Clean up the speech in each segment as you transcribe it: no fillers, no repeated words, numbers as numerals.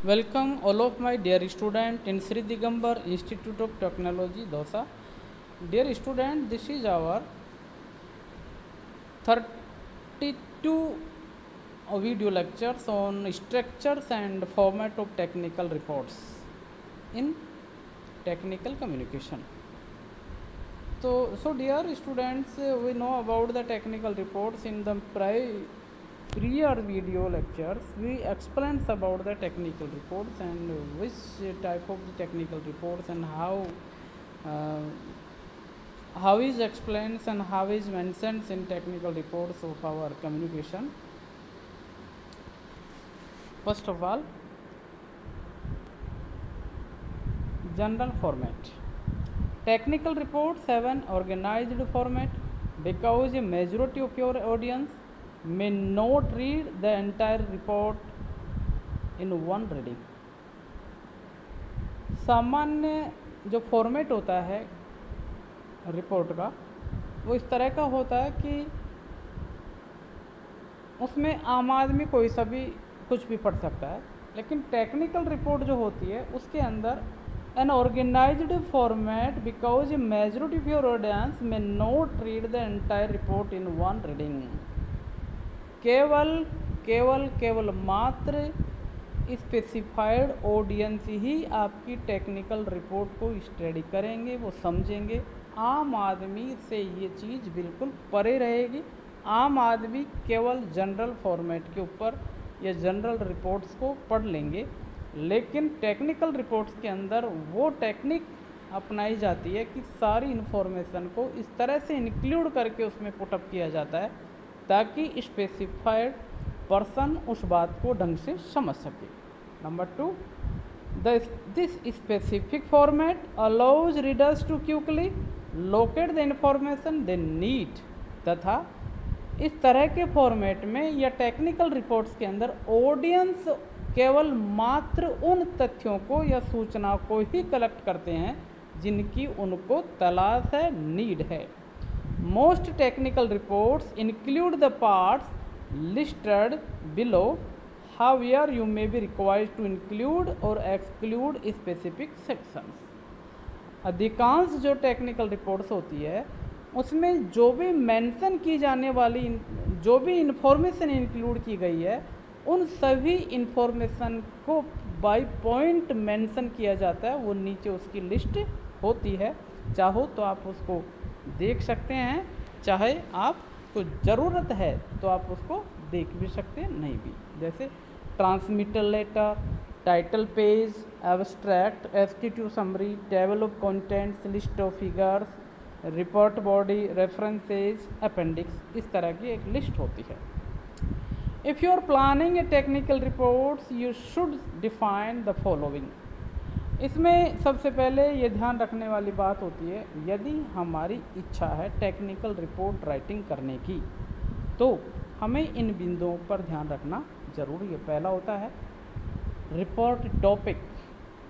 Welcome all of my dear student in Sri Digambar Institute of Technology, Dosa. Dear student, this is our 32 video lectures on structures and format of technical reports in technical communication. So dear students, we know about the technical reports in the prior video lectures. We explained about the technical reports and which type of the technical reports and how is explained and how is mentioned in technical reports of our communication. First of all, general format. Technical reports have an organized format because a majority of your audience may not read the entire report in one reading. सामान्य जो format होता है report का वो इस तरह का होता है कि उसमें आम आदमी कोई सा भी कुछ भी पढ़ सकता है, लेकिन टेक्निकल रिपोर्ट जो होती है उसके अंदर an organized format because a majority of your audience may not read the entire report in one reading. केवल मात्र स्पेसिफाइड ऑडियंस ही आपकी टेक्निकल रिपोर्ट को स्टडी करेंगे, वो समझेंगे। आम आदमी से ये चीज़ बिल्कुल परे रहेगी। आम आदमी केवल जनरल फॉर्मेट के ऊपर या जनरल रिपोर्ट्स को पढ़ लेंगे, लेकिन टेक्निकल रिपोर्ट्स के अंदर वो टेक्निक अपनाई जाती है कि सारी इन्फॉर्मेशन को इस तरह से इंक्लूड करके उसमें पुटअप किया जाता है ताकि स्पेसिफाइड पर्सन उस बात को ढंग से समझ सके। Number 2, this specific format allows readers to quickly locate the information they need. तथा इस तरह के फॉर्मेट में या टेक्निकल रिपोर्ट्स के अंदर ऑडियंस केवल मात्र उन तथ्यों को या सूचना को ही कलेक्ट करते हैं जिनकी उनको तलाश है, नीड है। Most technical reports include the parts listed below, however you may be required to include और एक्सक्लूड स्पेसिफिक सेक्शंस। अधिकांश जो टेक्निकल रिपोर्ट्स होती है उसमें जो भी मेंशन की जाने वाली जो भी इंफॉर्मेशन इंक्लूड की गई है उन सभी इंफॉर्मेशन को बाय पॉइंट मेंशन किया जाता है। वो नीचे उसकी लिस्ट होती है, चाहो तो आप उसको देख सकते हैं, चाहे आपको ज़रूरत है तो आप उसको देख भी सकते हैं, नहीं भी। जैसे transmitter letter, title page, abstract, एसटीट्यू summary, table of contents, list of figures, report body, references, appendix, इस तरह की एक लिस्ट होती है। If you are planning a technical reports, you should define the following. इसमें सबसे पहले ये ध्यान रखने वाली बात होती है, यदि हमारी इच्छा है टेक्निकल रिपोर्ट राइटिंग करने की तो हमें इन बिंदुओं पर ध्यान रखना ज़रूरी है। पहला होता है रिपोर्ट टॉपिक।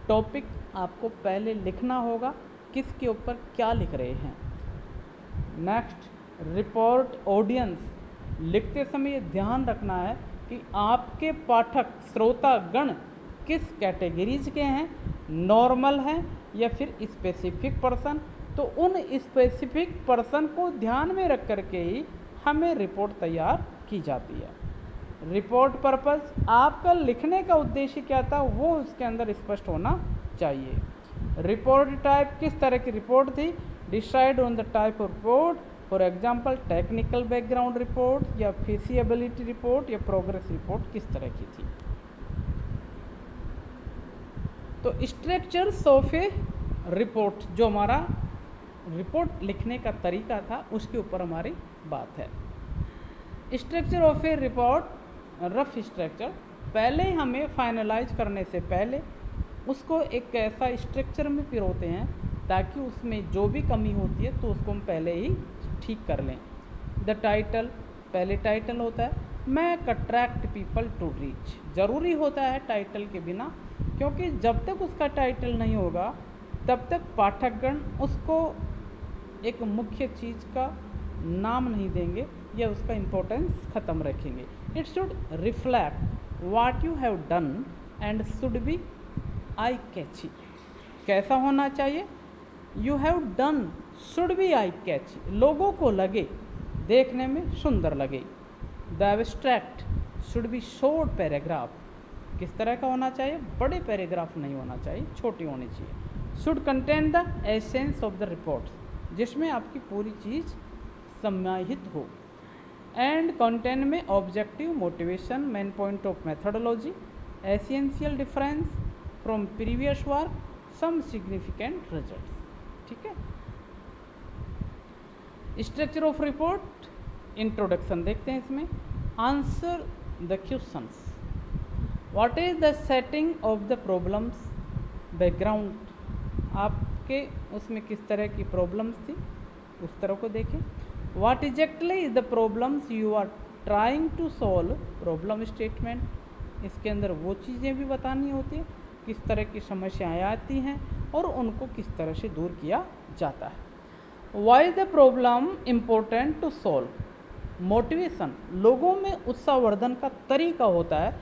टॉपिक आपको पहले लिखना होगा, किसके ऊपर क्या लिख रहे हैं। Next, report audience. लिखते समय ध्यान रखना है कि आपके पाठक श्रोतागण किस कैटेगरीज के हैं, नॉर्मल हैं या फिर स्पेसिफिक पर्सन। तो उन स्पेसिफिक पर्सन को ध्यान में रख करके ही हमें रिपोर्ट तैयार की जाती है। रिपोर्ट पर्पस, आपका लिखने का उद्देश्य क्या था वो उसके अंदर स्पष्ट होना चाहिए। रिपोर्ट टाइप, किस तरह की रिपोर्ट थी, decide on the type of report. For example technical background report या फिजिबिलिटी रिपोर्ट या प्रोग्रेस रिपोर्ट किस तरह की थी। तो स्ट्रक्चर्स ऑफ ए रिपोर्ट, जो हमारा रिपोर्ट लिखने का तरीका था उसके ऊपर हमारी बात है। Structure of A report, rough structure. पहले हमें फाइनलाइज करने से पहले उसको एक ऐसा स्ट्रक्चर में पिरोते हैं ताकि उसमें जो भी कमी होती है तो उसको हम पहले ही ठीक कर लें। द टाइटल, पहले टाइटल होता है, मैं अट्रैक्ट पीपल टू रीच। ज़रूरी होता है टाइटल के बिना, क्योंकि जब तक उसका टाइटल नहीं होगा तब तक पाठकगण उसको एक मुख्य चीज़ का नाम नहीं देंगे या उसका इम्पोर्टेंस ख़त्म रखेंगे। It should reflect what you have done and should be eye catchy. कैसा होना चाहिए? You have done should be eye catchy, लोगों को लगे, देखने में सुंदर लगे। The abstract should be short paragraph, किस तरह का होना चाहिए? बड़े पैराग्राफ नहीं होना चाहिए, छोटी होनी चाहिए। Should contain the essence of the report, जिसमें आपकी पूरी चीज़ समाहित हो। एंड कंटेंट में objective, motivation, main point of methodology, essential difference from previous work, some significant results. ठीक है। स्ट्रक्चर ऑफ रिपोर्ट, इंट्रोडक्शन देखते हैं इसमें। Answer the questions, what is the setting of the problems, background, आपके उसमें किस तरह की प्रॉब्लम्स थी उस तरह को देखें। What exactly is the problems you are trying to solve, problem statement, इसके अंदर वो चीज़ें भी बतानी होती है किस तरह की समस्याएं आती हैं और उनको किस तरह से दूर किया जाता है। Why is the problem important to solve, motivation, लोगों में उत्साहवर्धन का तरीका होता है,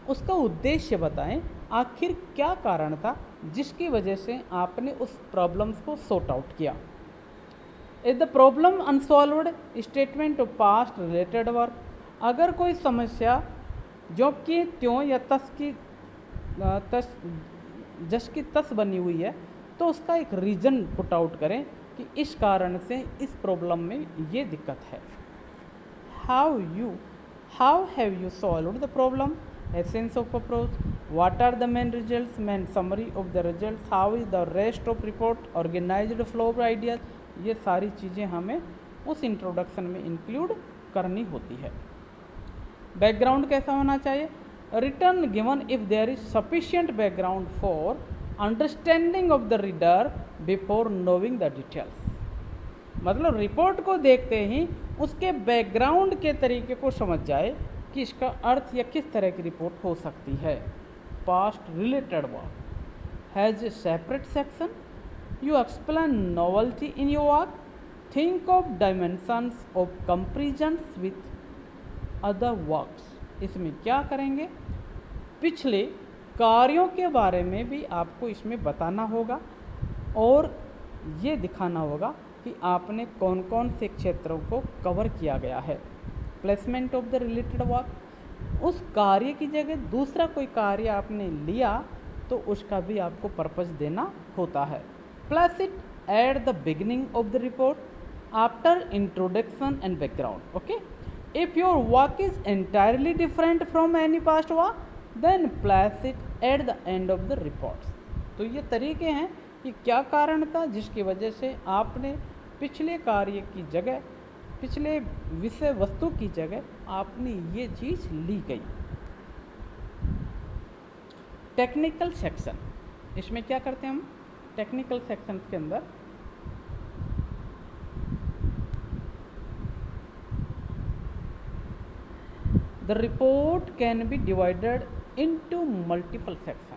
उसका उद्देश्य बताएं, आखिर क्या कारण था जिसकी वजह से आपने उस प्रॉब्लम्स को सॉर्ट आउट किया। Is the problem unsolved, statement of past related work, अगर कोई समस्या जो कि त्यों या जस की तस बनी हुई है तो उसका एक रीज़न पुट आउट करें कि इस कारण से इस प्रॉब्लम में ये दिक्कत है। How have you solved the problem, essence of approach, what are the main results, main summary of the results, how is the rest of report, organized flow of ideas, ये सारी चीज़ें हमें उस इंट्रोडक्शन में इंक्लूड करनी होती है। Background कैसा होना चाहिए? Return given if there is sufficient background for understanding of the reader before knowing the details, मतलब रिपोर्ट को देखते ही उसके बैकग्राउंड के तरीके को समझ जाए कि इसका अर्थ या किस तरह की रिपोर्ट हो सकती है। Past related work has a separate section, you explain novelty in your work, think of dimensions of comparisons with other works, इसमें क्या करेंगे? पिछले कार्यों के बारे में भी आपको इसमें बताना होगा और ये दिखाना होगा कि आपने कौन कौन से क्षेत्रों को कवर किया गया है। Placement of the related work, उस कार्य की जगह दूसरा कोई कार्य आपने लिया तो उसका भी आपको पर्पस देना होता है। Place it at the beginning of the report after introduction and background. Okay, if your work is entirely different from any past work then place it at the end of the reports. तो ये तरीके हैं कि क्या कारण था जिसकी वजह से आपने पिछले कार्य की जगह, पिछले विषय वस्तु की जगह आपने ये चीज़ ली गई। टेक्निकल सेक्शन, इसमें क्या करते हैं हम टेक्निकल सेक्शन के अंदर? The report can be divided into multiple section.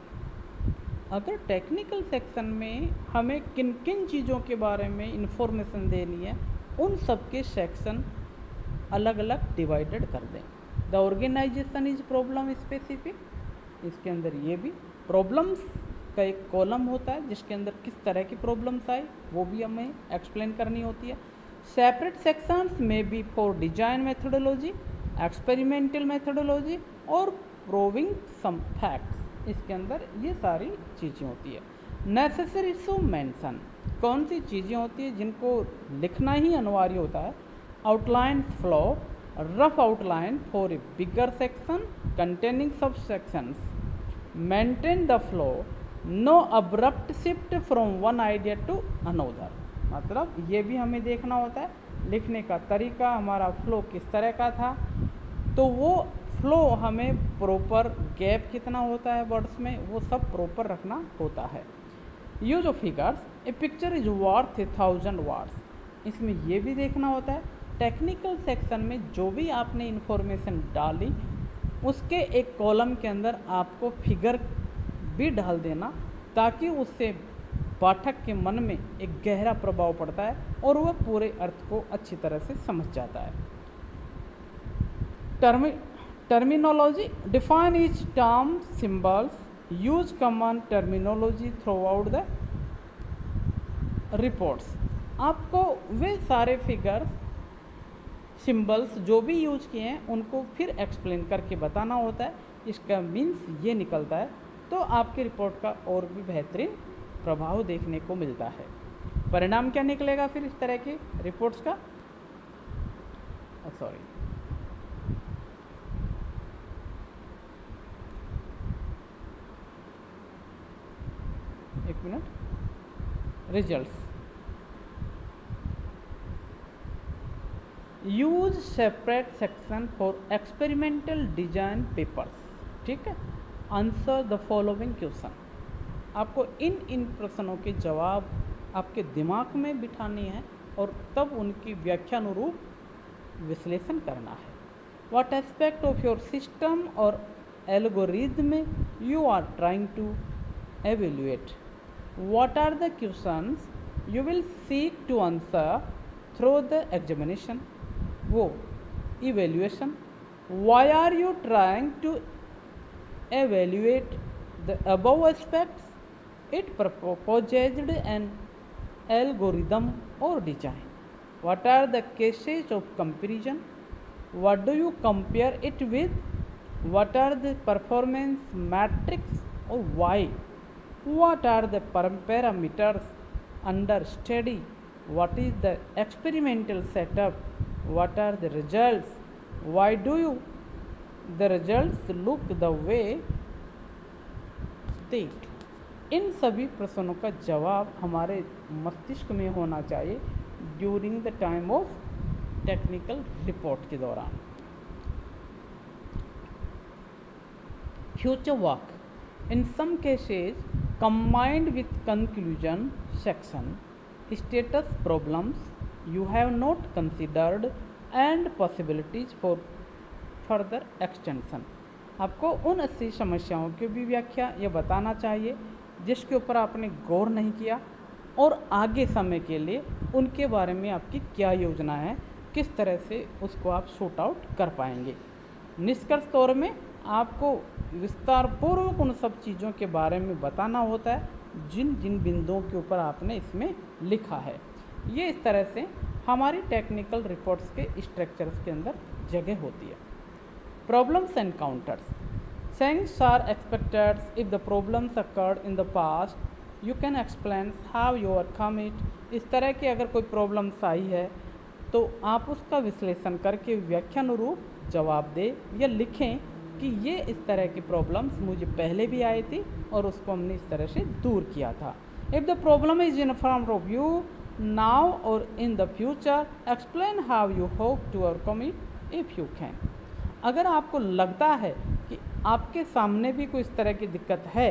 अगर टेक्निकल सेक्शन में हमें किन किन चीज़ों के बारे में इंफॉर्मेशन देनी है उन सब के सेक्शन अलग अलग डिवाइडेड कर दें। The organization is problem specific, इसके अंदर ये भी प्रॉब्लम्स का एक कॉलम होता है जिसके अंदर किस तरह की प्रॉब्लम्स आई वो भी हमें एक्सप्लेन करनी होती है। सेपरेट सेक्शंस में be for design methodology, experimental methodology और प्रूविंग सम फैक्ट्स, इसके अंदर ये सारी चीज़ें होती है। नेसेसरी टू मेंशन, कौन सी चीज़ें होती है जिनको लिखना ही अनिवार्य होता है। Outline flow, rough outline for a bigger section containing sub sections, maintain the flow, no abrupt shift from one idea to another, मतलब ये भी हमें देखना होता है लिखने का तरीका, हमारा फ्लो किस तरह का था, तो वो फ्लो हमें प्रॉपर, गैप कितना होता है वर्ड्स में वो सब प्रॉपर रखना होता है। Use of figures, A picture is worth 1000 words, इसमें ये भी देखना होता है। टेक्निकल सेक्शन में जो भी आपने इंफॉर्मेशन डाली उसके एक कॉलम के अंदर आपको फिगर भी डाल देना ताकि उससे पाठक के मन में एक गहरा प्रभाव पड़ता है और वह पूरे अर्थ को अच्छी तरह से समझ जाता है। Terminology, define each term, symbols, use common terminology through out the reports. आपको वे सारे फिगर्स सिंबल्स जो भी यूज किए हैं उनको फिर एक्सप्लेन करके बताना होता है। इसका मीन्स ये निकलता है, तो आपकी रिपोर्ट का और भी बेहतरीन प्रभाव देखने को मिलता है। परिणाम क्या निकलेगा फिर इस तरह की रिपोर्ट्स का? सॉरी, एक minute. Results, use separate section for experimental design papers. ठीक है, आंसर द फॉलोइंग क्वेश्चन। आपको इन प्रश्नों के जवाब आपके दिमाग में बिठानी है और तब उनकी व्याख्यानुरूप विश्लेषण करना है। What aspect of your system or algorithm you are trying to evaluate. What are the questions you will seek to answer through the examination, वो evaluation. Why are you trying to evaluate the above aspects? It proposed an algorithm or design. What are the cases of comparison? What do you compare it with? What are the performance metrics or why? What are the parameters under study? What is the experimental setup? What are the results? Why do you the results look the way they do? इन सभी प्रश्नों का जवाब हमारे मस्तिष्क में होना चाहिए during the time of technical report के दौरान। Future work, in some cases combined with conclusion section, status problems you have not considered and possibilities for further extension. आपको उन 80 समस्याओं की भी व्याख्या ये बताना चाहिए जिसके ऊपर आपने गौर नहीं किया और आगे समय के लिए उनके बारे में आपकी क्या योजना है, किस तरह से उसको आप शूट आउट कर पाएंगे। निष्कर्ष तौर में आपको विस्तार पूर्वक उन सब चीज़ों के बारे में बताना होता है जिन जिन बिंदुओं के ऊपर आपने इसमें लिखा है। ये इस तरह से हमारी टेक्निकल रिपोर्ट्स के स्ट्रक्चर्स के अंदर जगह होती है। Problems encounters, changes are expected if the problems occurred in the past. You can explain how you overcome it. इस तरह की अगर कोई प्रॉब्लम्स आई है तो आप उसका विश्लेषण करके व्याख्यानुरूप जवाब दें या लिखें कि ये इस तरह की प्रॉब्लम्स मुझे पहले भी आई थी और उसको हमने इस तरह से दूर किया था। If the problem is in front of you now or in the future, explain how you hope to overcome it if you can. अगर आपको लगता है कि आपके सामने भी कोई इस तरह की दिक्कत है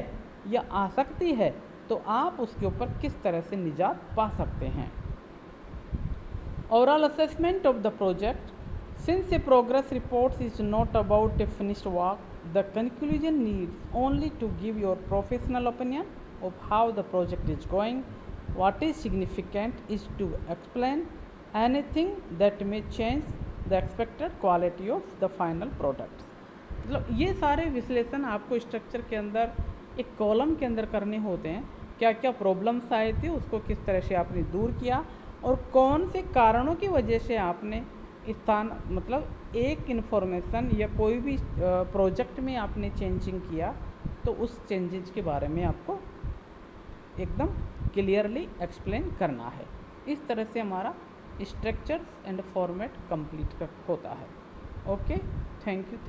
या आ सकती है तो आप उसके ऊपर किस तरह से निजात पा सकते हैं। Overall assessment of the project, since a progress report is not about a finished work, the conclusion needs only to give your professional opinion of how the project is going. What is significant is to explain anything that may change the expected quality of the final products. मतलब ये सारे विश्लेषण आपको structure के अंदर एक column के अंदर करने होते हैं। क्या क्या प्रॉब्लम्स आए थे, उसको किस तरह से आपने दूर किया और कौन से कारणों की वजह से आपने मतलब एक इन्फॉर्मेशन या कोई भी प्रोजेक्ट में आपने चेंजिंग किया, तो उस चेंजेस के बारे में आपको एकदम क्लियरली एक्सप्लेन करना है। इस तरह से हमारा स्ट्रक्चर्स एंड फॉर्मेट कंप्लीट होता है। Okay, thank you.